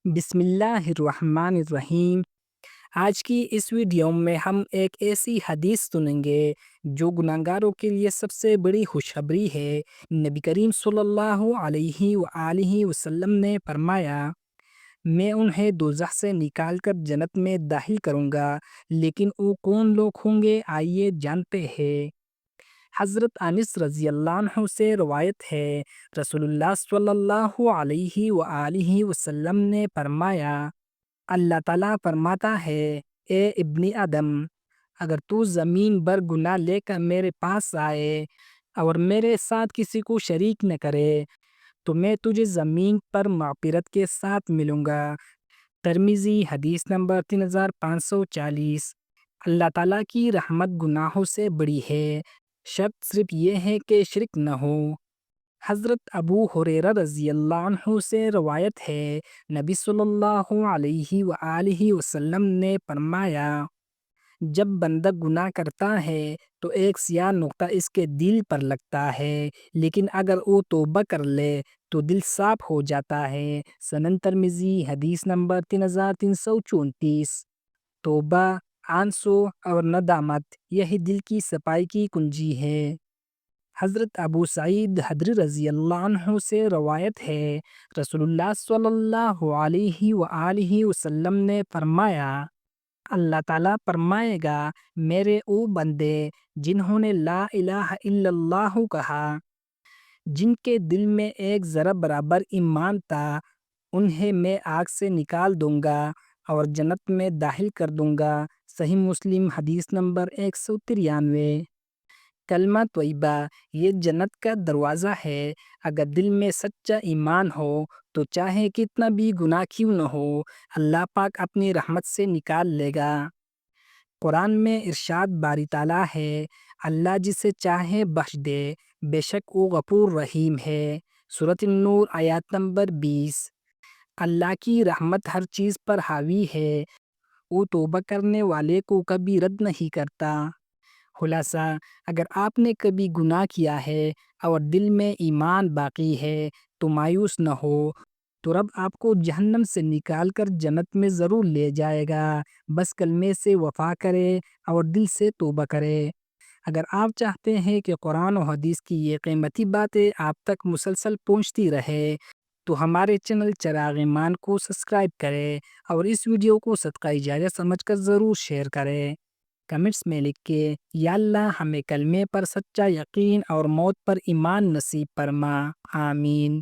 بسم اللہ الرحمن الرحیم۔ آج کی اس ویڈیو میں ہم ایک ایسی حدیث سنیں گے جو گناہگاروں کے لیے سب سے بڑی خوشخبری ہے۔ نبی کریم صلی اللہ علیہ وآلہ وسلم نے فرمایا، میں انہیں دوزخ سے نکال کر جنت میں داخل کروں گا، لیکن وہ کون لوگ ہوں گے، آئیے جانتے ہیں۔ حضرت انس رضی اللہ عنہ سے روایت ہے، رسول اللہ صلی اللہ علیہ وآلہ وسلم نے فرمایا، اللہ تعالیٰ فرماتا ہے، اے ابن آدم، اگر تو زمین بھر گناہ لے کر میرے پاس آئے اور میرے ساتھ کسی کو شریک نہ کرے تو میں تجھے زمین پر مغفرت کے ساتھ ملوں گا۔ ترمذی حدیث نمبر 3540۔ اللہ تعالیٰ کی رحمت گناہوں سے بڑی ہے، شرط صرف یہ ہے کہ شرک نہ ہو۔ حضرت ابو ہریرہ رضی اللہ عنہ سے روایت ہے، نبی صلی اللہ علیہ وآلہ وسلم نے فرمایا، جب بندہ گناہ کرتا ہے تو ایک سیاہ نقطہ اس کے دل پر لگتا ہے، لیکن اگر وہ توبہ کر لے تو دل صاف ہو جاتا ہے۔ سنن ترمذی حدیث نمبر 3334۔ توبہ، آنسو اور ندامت، یہی دل کی صفائی کی کنجی ہے۔ حضرت ابو سعید خدری رضی اللہ عنہ سے روایت ہے، رسول اللہ صلی اللہ علیہ وآلہ وسلم نے فرمایا، اللہ تعالیٰ فرمائے گا، میرے وہ بندے جنہوں نے لا الہ الا اللہ کہا، جن کے دل میں ایک ذرہ برابر ایمان تھا، انہیں میں آگ سے نکال دوں گا اور جنت میں داخل کر دوں گا۔ صحیح مسلم حدیث نمبر 193۔ کلمہ طیبہ یہ جنت کا دروازہ ہے۔ اگر دل میں سچا ایمان ہو تو چاہے کتنا بھی گناہ کیوں نہ ہو، اللہ پاک اپنی رحمت سے نکال لے گا۔ قرآن میں ارشاد باری تعالیٰ ہے، اللہ جسے چاہے بخش دے، بے شک وہ غفور رحیم ہے۔ سورۃ النور آیات نمبر 20۔ اللہ کی رحمت ہر چیز پر حاوی ہے، وہ توبہ کرنے والے کو کبھی رد نہیں کرتا۔ خلاصہ، اگر آپ نے کبھی گناہ کیا ہے اور دل میں ایمان باقی ہے تو مایوس نہ ہو، تو رب آپ کو جہنم سے نکال کر جنت میں ضرور لے جائے گا۔ بس کلمے سے وفا کرے اور دل سے توبہ کرے۔ اگر آپ چاہتے ہیں کہ قرآن و حدیث کی یہ قیمتی باتیں آپ تک مسلسل پہنچتی رہے تو ہمارے چینل چراغ ایمان کو سبسکرائب کریں اور اس ویڈیو کو صدقہ جاریہ سمجھ کر ضرور شیئر کریں۔ کمنٹس میں لکھ کے، یا اللہ ہمیں کلمے پر سچا یقین اور موت پر ایمان نصیب فرما، آمین۔